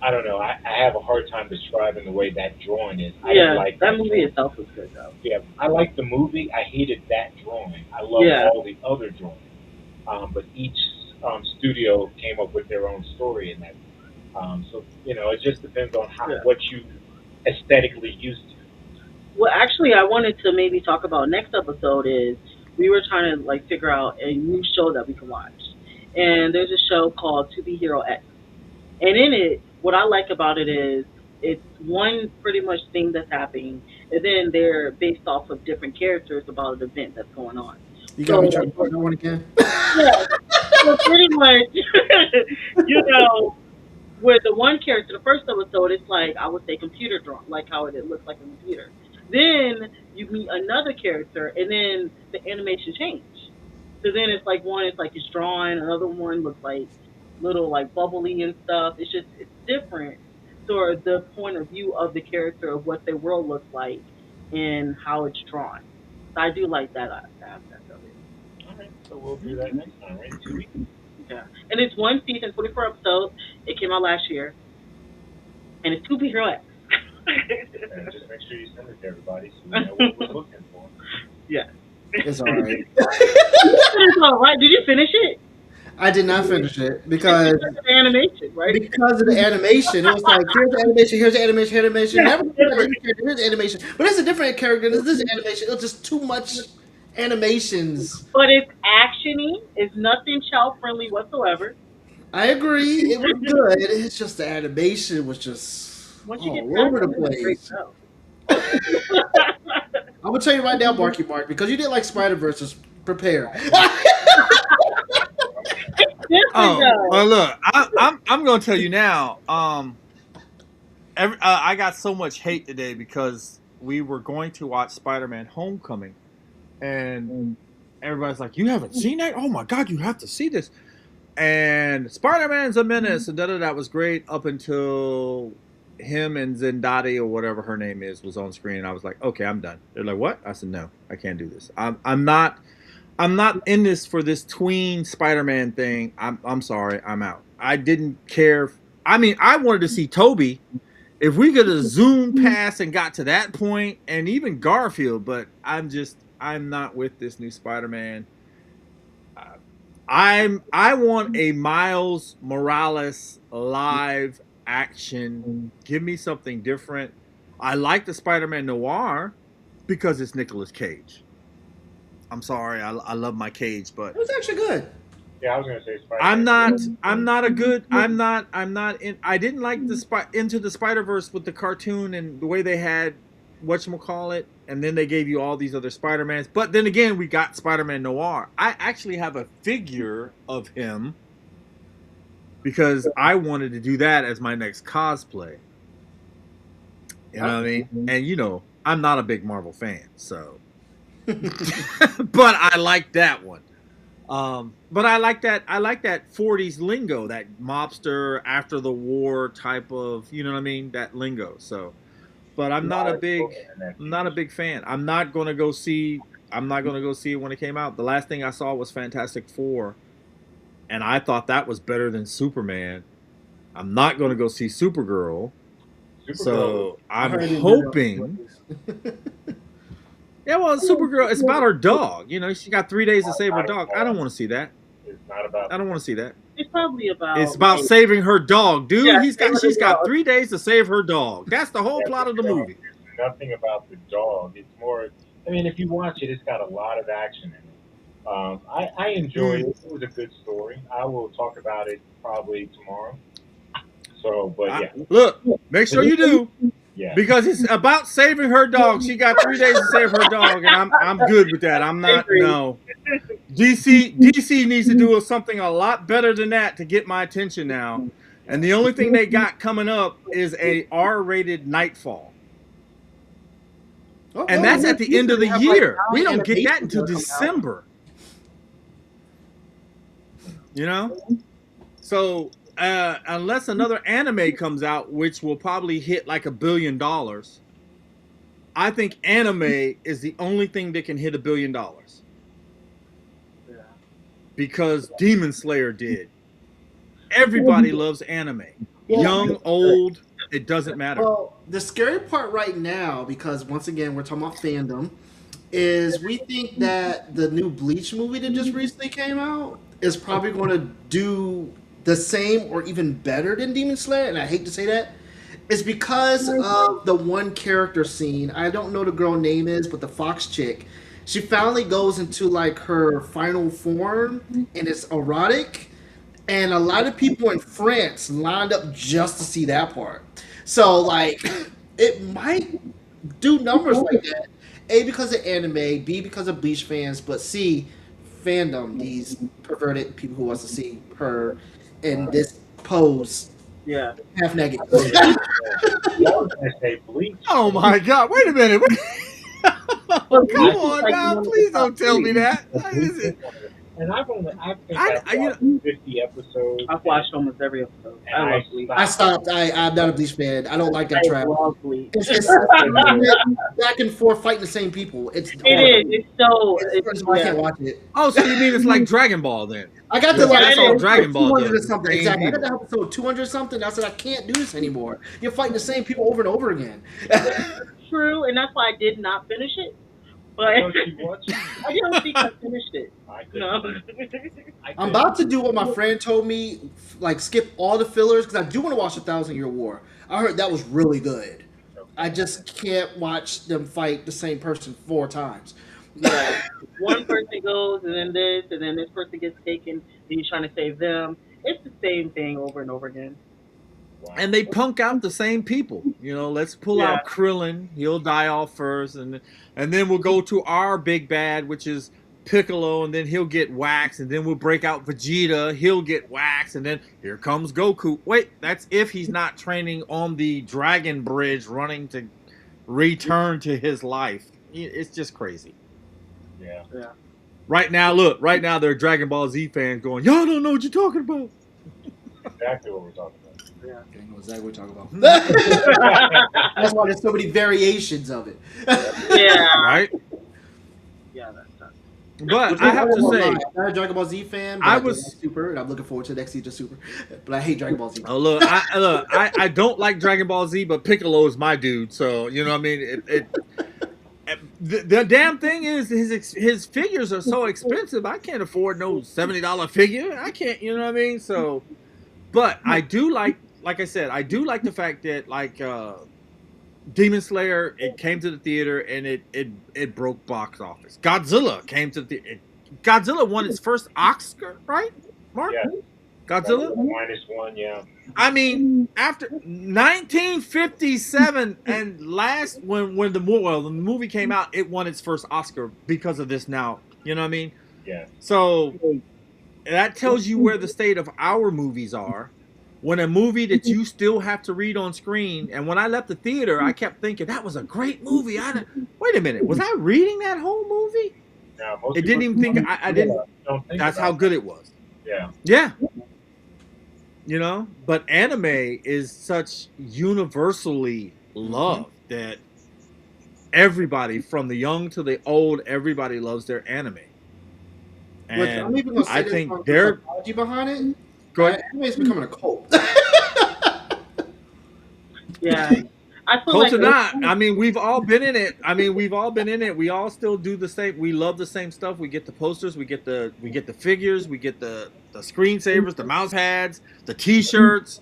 I don't know. I have a hard time describing the way that drawing is. I Yeah. didn't like That movie drawing. itself was good though. Yeah, I liked the movie. I hated that drawing. I loved Yeah. all the other drawings. But each studio came up with their own story in that. So it just depends on what you aesthetically used to. Well, actually, I wanted to maybe talk about next episode is we were trying to like figure out a new show that we can watch, and there's a show called To Be Hero X. And in it, what I like about it is it's one pretty much thing that's happening, and then they're based off of different characters about an event that's going on. You got me So, trying to find that one again. yeah, so pretty much, you know, with the one character, the first episode, it's like I would say computer drawn, like how it looks like a computer. Then you meet another character, and then the animation change. So then it's like one, it's like it's drawn, another one looks like little like bubbly and stuff. It's just it's different. So the point of view of the character of what their world looks like and how it's drawn. So I do like that aspect of it. All right, so we'll do that next time, right? 2 weeks. Yeah, and it's one season, 24 episodes. It came out last year, and it's 2 Hero X. And just make sure you send it to everybody so we know what we're looking for. Yeah. It's all right. It's all right. Did you finish it? I did not finish it because Because of the animation, right? because of the animation. It was like, here's the animation, here's the animation, here's the animation. Yeah. Never here's the animation. But it's a different character. This is animation. It was just too much animations. But it's actiony. It's nothing child friendly whatsoever. I agree. It was good. It's just the animation was just Once you get all past over the it, it's a great place. show. I'm gonna tell you right now, Marky Mark, because you did like Spider Verse. Just prepare. Different Oh, though. well, look, I'm gonna tell you now. I got so much hate today because we were going to watch Spider-Man: Homecoming, and everybody's like, "You haven't seen that? Oh my God, you have to see this!" And Spider-Man's a menace, and that was great up until him and Zendaya or whatever her name is was on screen. And I was like, "Okay, I'm done." They're like, "What?" I said, "No, I can't do this. I'm not in this for this tween Spider-Man thing. I'm sorry, I'm out. I didn't care. I mean, I wanted to see Toby. If we could have zoomed past and got to that point, and even Garfield, but I'm not with this new Spider-Man. I want a Miles Morales live action. Give me something different. I like the Spider-Man Noir because it's Nicolas Cage. I'm sorry, I love my Cage, but It was actually good. Yeah, I was gonna say Spider. I'm not a good. I'm not in. I didn't like the Into the Spider-Verse with the cartoon and the way they had whatchamacallit, and then they gave you all these other Spider-Mans. But then again, we got Spider-Man Noir. I actually have a figure of him because I wanted to do that as my next cosplay. You know what I mean? And you know, I'm not a big Marvel fan, so but I like that one. But I like that 40s lingo, that mobster after the war type of, you know what I mean, that lingo. So, but I'm not a big fan. I'm not going to go see it when it came out. The last thing I saw was Fantastic Four, and I thought that was better than Superman. I'm not going to go see Supergirl. So, I'm hoping. Yeah, well, Supergirl, it's about her dog. You know, she got 3 days to save her dog. I don't want to see that. It's not about. I don't want to see that. It's probably about. It's about saving her dog, dude. Yeah, She's got 3 days to save her dog. That's the whole plot of the movie. It's nothing about the dog. It's more. I mean, if you watch it, it's got a lot of action in it. I enjoyed it. It was a good story. I will talk about it probably tomorrow. So, but yeah. Look, make sure you do. Yeah. Because it's about saving her dog. She got 3 days to save her dog, and I'm good with that. I'm not. No. DC needs to do something a lot better than that to get my attention now. And the only thing they got coming up is a R-rated Nightfall. And that's at the end of the year. We don't get that until December. You know? So unless another anime comes out, which will probably hit like $1 billion, I think anime is the only thing that can hit $1 billion. Because Demon Slayer did. Everybody loves anime. Young, old, it doesn't matter. Well, the scary part right now, because once again we're talking about fandom, is we think that the new Bleach movie that just recently came out is probably going to do the same or even better than Demon Slayer, and I hate to say that. It's because of the one character scene. I don't know the girl name is, but the fox chick. She finally goes into like her final form, and it's erotic. and a lot of people in France lined up just to see that part. So like, it might do numbers like that. A, because of anime. B, because of Bleach fans. But C, fandom. These perverted people who wants to see her in this pose, Yeah. half naked. Oh, yeah. I was gonna say Bleach. Oh my God! Wait a minute. But Come Bleach is on like now, one of the please top don't tell me three. that. Bleach is one of the- and I think I've You watched know, 50 episodes. I've watched almost every episode. And I I love Bleach. I stopped. I'm not a Bleach fan. I don't like that I trap. love Bleach. It's back and forth fighting the same people. It's It is. It's so. It's why I Yeah. can't watch it. oh, so you mean it's like Dragon Ball then? I got the Yeah, like, it is. Dragon Ball 200 or does. something. Same Exactly. I got people. the episode 200 something. I said I can't do this anymore. You're fighting the same people over and over again. True, and that's why I did not finish it. But Don't you watch it? I don't think I finished it. I No. I'm about to do what my friend told me, like skip all the fillers because I do want to watch 1,000 Year War. I heard that was really good. I just can't watch them fight the same person 4 times. Yeah. One person goes, and then this person gets taken, and you're trying to save them. It's the same thing over and over again. Wow. And they punk out the same people. You know, let's pull Yeah. out Krillin. He'll die off first, and then we'll go to our big bad, which is Piccolo, and then he'll get waxed, and then we'll break out Vegeta. He'll get waxed, and then here comes Goku. Wait, that's if he's not training on the Dragon Bridge, running to return to his life. It's just crazy. Yeah. Yeah. Right now, look. Right now, there are Dragon Ball Z fans going, "Y'all don't know what you're talking about." Exactly what we're talking about. Yeah. I know exactly what we're talking about. That's why there's so many variations of it. Yeah. Right? Yeah, that's tough. But I have to say, I'm not a Dragon Ball Z fan. But I I was- was Super, and I'm looking forward to the next season of Super. But I hate Dragon Ball Z. oh look, I don't like Dragon Ball Z, but Piccolo is my dude. So you know what I mean. The damn thing is his figures are so expensive. I can't afford no $70 figure. I can't. You know what I mean. So, but I do like I said, I do like the fact that like Demon Slayer, it came to the theater and it broke box office. Godzilla came to the Godzilla won its first Oscar, right? Mark? Yeah. Godzilla? -1, yeah. I mean, after 1957 and last when the movie came out, it won its first Oscar because of this now. You know what I mean? Yeah. So that tells you where the state of our movies are. When a movie that you still have to read on screen, and when I left the theater, I kept thinking that was a great movie. Wait a minute, was I reading that whole movie? Now, most It didn't people even think I didn't. don't think That's about how good it was. Yeah. Yeah. You know, but anime is such universally loved that everybody, from the young to the old, everybody loves their anime. Which I'm And even gonna say I this think from the they're psychology behind it. go ahead. Anime is becoming a cult. Yeah. I feel Close like or not, I mean, we've all been in it. We all still do the same. We love the same stuff. We get the posters, we get the figures, we get the screensavers, the mouse pads, the T-shirts.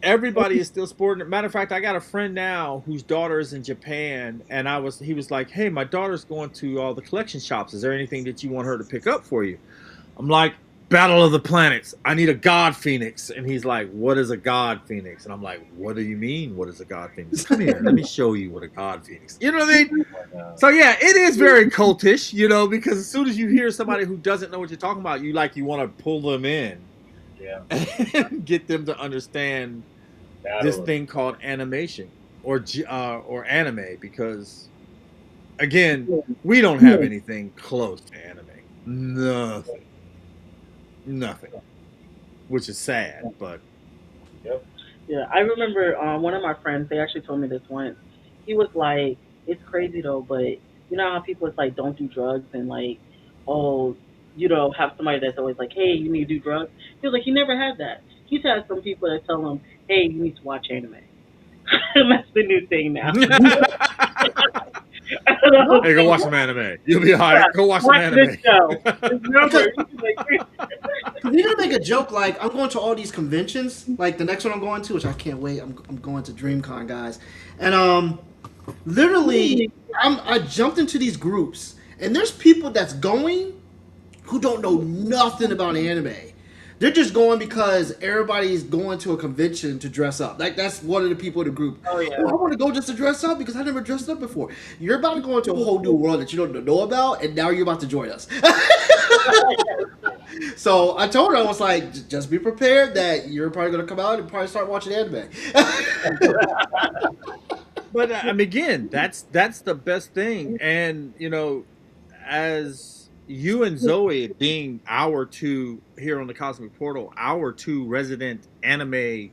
Everybody is still sporting it. Matter of fact, I got a friend now whose daughter is in Japan, and he was like, "Hey, my daughter's going to all the collection shops. Is there anything that you want her to pick up for you?" I'm like, Battle of the Planets. I need a God Phoenix. And he's like, what is a God Phoenix? And I'm like, what do you mean, what is a God Phoenix? Come here, let me show you what a God Phoenix. You know what I mean? So yeah, it is very cultish, you know, because as soon as you hear somebody who doesn't know what you're talking about, you want to pull them in. Yeah. And get them to understand this thing called animation or anime, because again, we don't have anything close to anime. Nothing, which is sad, but Yep. Yeah, I remember one of my friends, they actually told me this once. He was like, it's crazy though, but you know how people it's like, don't do drugs and like, oh, you know, have somebody that's always like, hey, you need to do drugs. He was like, he never had that. He's had some people that tell him, hey, you need to watch anime. That's the new thing now. hey, go watch some anime. You'll be alright. Yeah, Go watch some watch anime. this show. It's number. You're gonna make a joke like I'm going to all these conventions, like the next one I'm going to, which I can't wait. I'm going to DreamCon, guys, and literally I jumped into these groups, and there's people that's going who don't know nothing about anime. They're just going because everybody's going to a convention to dress up. Like that's one of the people in the group. Oh Oh, yeah. I want to go just to dress up because I never dressed up before. You're about to go into a whole new world that you don't know about, and now you're about to join us. So I told her, I was like, just be prepared that you're probably going to come out and probably start watching anime. But I mean, again, that's the best thing, and you know, as you and Zoe being our two here on the Cosmic Portal, our two resident anime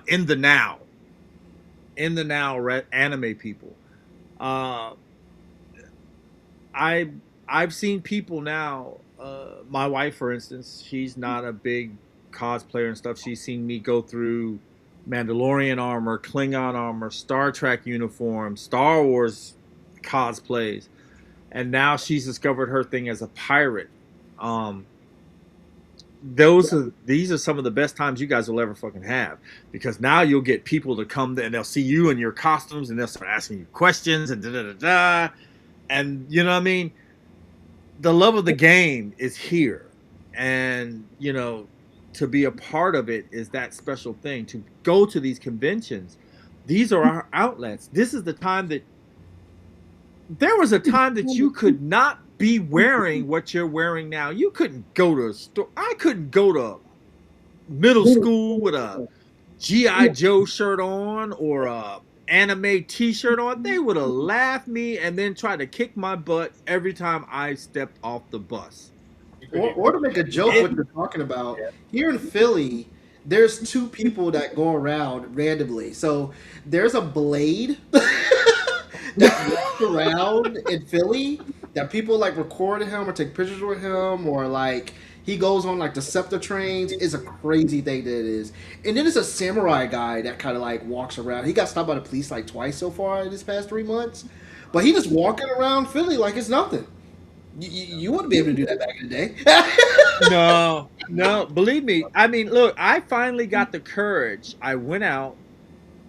in the now, anime people. Uh, I I've seen people now. My wife, for instance, she's not a big cosplayer and stuff. She's seen me go through Mandalorian armor, Klingon armor, Star Trek uniform, Star Wars cosplays, and now she's discovered her thing as a pirate. Um, these are some of the best times you guys will ever fucking have, because now you'll get people to come and they'll see you in your costumes and they'll start asking you questions and da da da da, and you know what I mean. The love of the game is here, and you know, to be a part of it is that special thing. To go to these conventions, these are our outlets. This is the time that there was a time that you could not be wearing what you're wearing now. You couldn't go to a store. I couldn't go to middle school with a GI Joe shirt on or a anime T-shirt on. They would have laughed me and then tried to kick my butt every time I stepped off the bus. Or to make a joke what you're talking about, here in Philly, there's two people that go around randomly. So there's a Blade that walks around in Philly that people like record him or take pictures with him, or like he goes on like the SEPTA trains. It's a crazy thing that it is. And then there's a samurai guy that kind of like walks around. He got stopped by the police like twice so far in this past 3 months, but he just walking around Philly like it's nothing. You wouldn't be able to do that back in the day. No, no, believe me. I mean, look, I finally got the courage. I went out.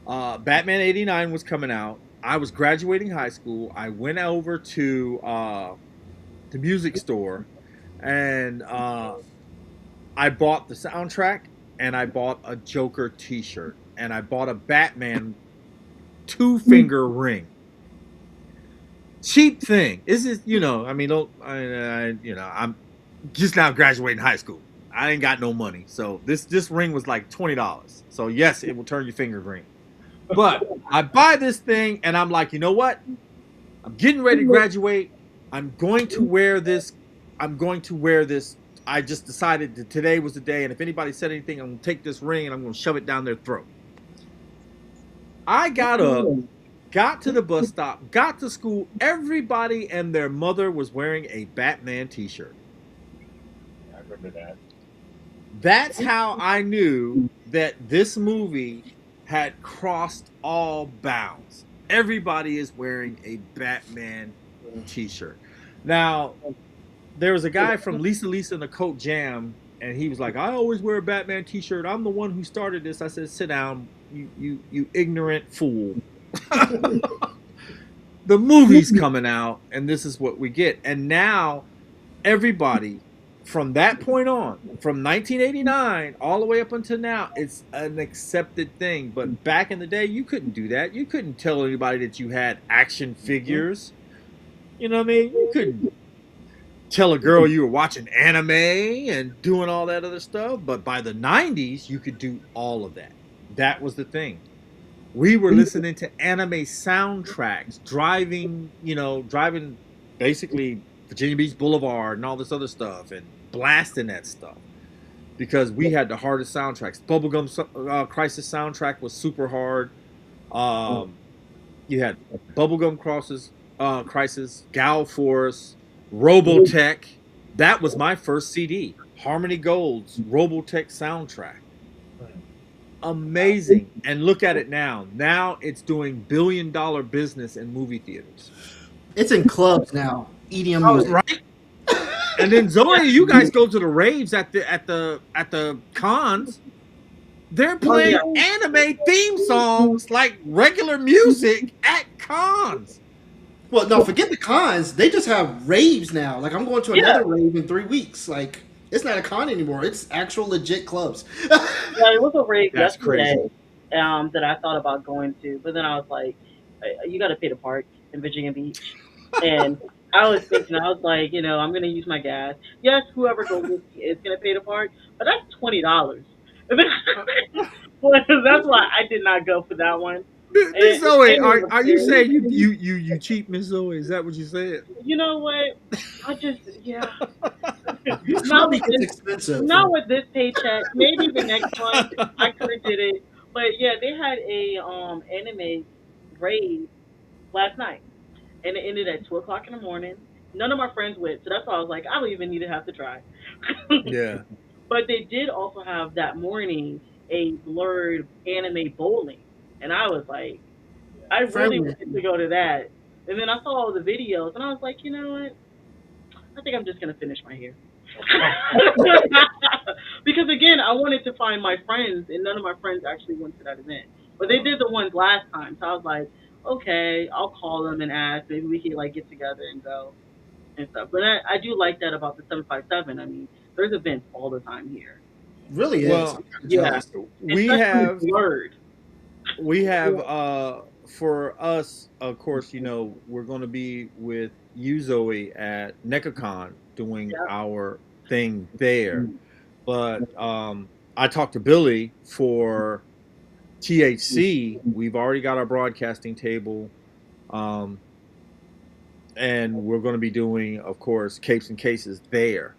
Batman '89 was coming out. I was graduating high school. I went over to the music store, and I bought the soundtrack, and I bought a Joker T-shirt, and I bought a Batman two-finger ring. Cheap thing. Is it? You know, I mean, don't you know? I'm just now graduating high school. I ain't got no money, so this ring was like $20. So yes, it will turn your finger green. But I buy this thing, and I'm like, you know what? I'm getting ready to graduate. I'm going to wear this. I'm going to wear this. I just decided that today was the day, and if anybody said anything, I'm going to take this ring and I'm going to shove it down their throat. I got up, got to the bus stop, got to school. Everybody and their mother was wearing a Batman T-shirt. I remember that. That's how I knew that this movie had crossed all bounds. Everybody is wearing a Batman T-shirt. Now, there was a guy from Lisa Lisa and the Coat Jam, and he was like, I always wear a Batman T-shirt. I'm the one who started this. I said, sit down, you ignorant fool. The movie's coming out, and this is what we get. And now, everybody, from that point on, from 1989 all the way up until now, it's an accepted thing. But back in the day, you couldn't do that. You couldn't tell anybody that you had action figures. You know what I mean? You couldn't tell a girl you were watching anime and doing all that other stuff. But by the 90s, you could do all of that. That was the thing. We were listening to anime soundtracks, driving basically Virginia Beach Boulevard and all this other stuff, and blasting that stuff because we had the hardest soundtracks. Bubblegum Crisis soundtrack was super hard. You had Bubblegum Crisis, Gal Force, Robotech. That was my first CD. Harmony Gold's Robotech soundtrack. Amazing. And look at it now. Now it's doing billion-dollar business in movie theaters. It's in clubs now. EDM music. Right? And then Zoe, you guys go to the raves at the cons. They're playing anime theme songs like regular music at cons. Well, no, forget the cons. They just have raves now. Like I'm going to another rave in 3 weeks. Like It's not a con anymore. It's actual legit clubs. Yeah, it was a rave That's yesterday crazy. that I thought about going to, but then I was like, you got to pay to park in Virginia Beach, and I was thinking, I was like, I'm gonna use my gas. Yes, whoever goes with me is gonna pay to park, but that's $20. Well, that's why I did not go for that one. And Miss Zoe, it was are you scary. saying you cheap, Miss Zoe? Is that what you said? You know what? I just yeah. Beach Not clubbing with gets this, expensive. not with this paycheck. Maybe the next one I could have did it. But yeah, they had a anime raid last night, and it ended at 2 o'clock in the morning. None of my friends went, so that's why I was like, I don't even need to have to try. Yeah. But they did also have that morning a blurred anime bowling, and I was like, I really Friendly. wanted to go to that. And then I saw all the videos, and I was like, you know what? I think I'm just gonna finish my hair. Because again, I wanted to find my friends, and none of my friends actually went to that event. But they did the ones last time, so I was like, okay, I'll call them and ask. Maybe we can like get together and go and stuff. But I do like that about the 757. I mean, there's events all the time here. Really is. I'm Well, kind of Yeah, jealous. we especially have blurred. we Yeah, have for us, of course, we're going to be with you, Zoe, at NecaCon doing yeah. our thing there. But I talked to Billy for THC. We've already got our broadcasting table. Um, and we're going to be doing, of course, capes and cases there.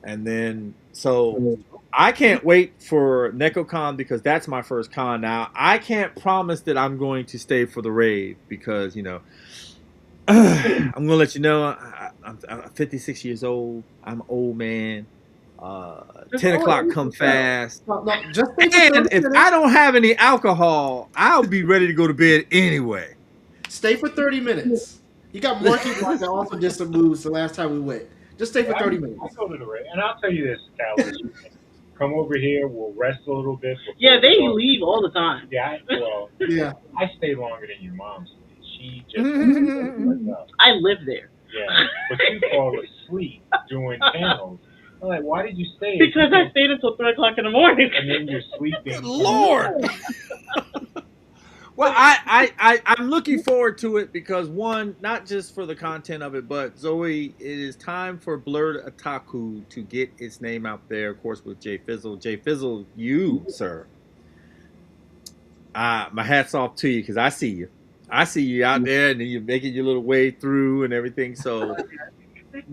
And then, so I can't wait for NecoCon because that's my first con. Now, I can't promise that I'm going to stay for the rave because, I'm going to let you know I'm 56 years old. I'm an old man. 10 o'clock come fast. No, just stay for And 30 if minutes. I don't have any alcohol, I'll be ready to go to bed anyway. Stay for 30 minutes. You got Marky Mark that also did some moves the last time we went. Just stay for 30 minutes. I'll go to the raid, and I'll tell you this, Callis. Come over here. We'll rest a little bit. Yeah, they we go. leave all the time. Yeah, Yeah. I stay longer than your mom stays. She just wakes up. I live there. Yeah, but you fall asleep doing panels. I'm like, why did you stay? Because I stayed until 3 o'clock in the morning. And then you're sleeping. Good Lord. Well, I'm looking forward to it because one, not just for the content of it, but Zoe, it is time for Blerd Otaku to get its name out there. Of course, with Jfizzle. Jfizzle, you, sir. My hat's off to you because I see you. I see you out there, and you're making your little way through and everything. So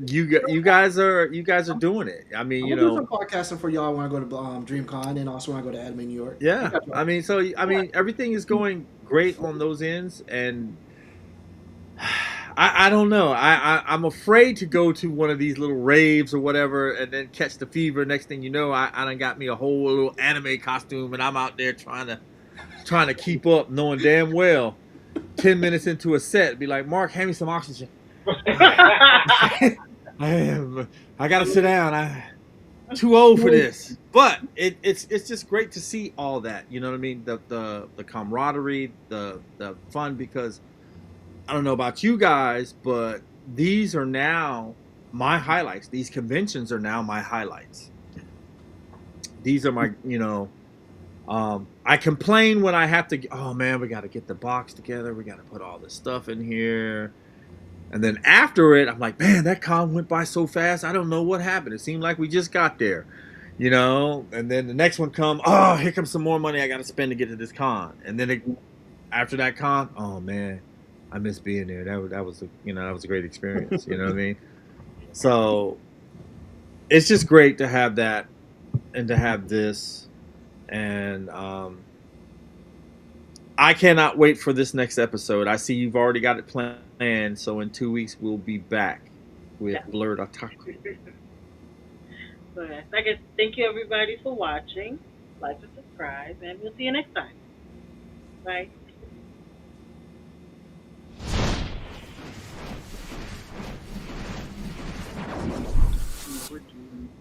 you guys are doing it. I mean, I'm gonna do some podcasting for y'all when I go to DreamCon and also when I go to Anime New York. yeah. I mean, everything is going great on those ends, and I don't know. I'm afraid to go to one of these little raves or whatever, and then catch the fever. Next thing you know, I done got me a whole little anime costume, and I'm out there trying to keep up, knowing damn well 10 minutes into a set, be like, Mark, hand me some oxygen. I gotta sit down. I'm too old for this. But it's just great to see all that. You know what I mean? The camaraderie, the fun, because I don't know about you guys, but these are now my highlights. These conventions are now my highlights. These are my, I complain when I have to, oh man, we got to get the box together. We got to put all this stuff in here. And then after it, I'm like, man, that con went by so fast. I don't know what happened. It seemed like we just got there, And then the next one come, oh, here comes some more money I got to spend to get to this con. And then after that con, oh man, I miss being there. That was a great experience. You know what I mean? So it's just great to have that and to have this. And I cannot wait for this next episode. I see you've already got it planned. So in 2 weeks, we'll be back with Blerd Otaku. So I guess thank you everybody for watching. Like and subscribe, and we'll see you next time. Bye.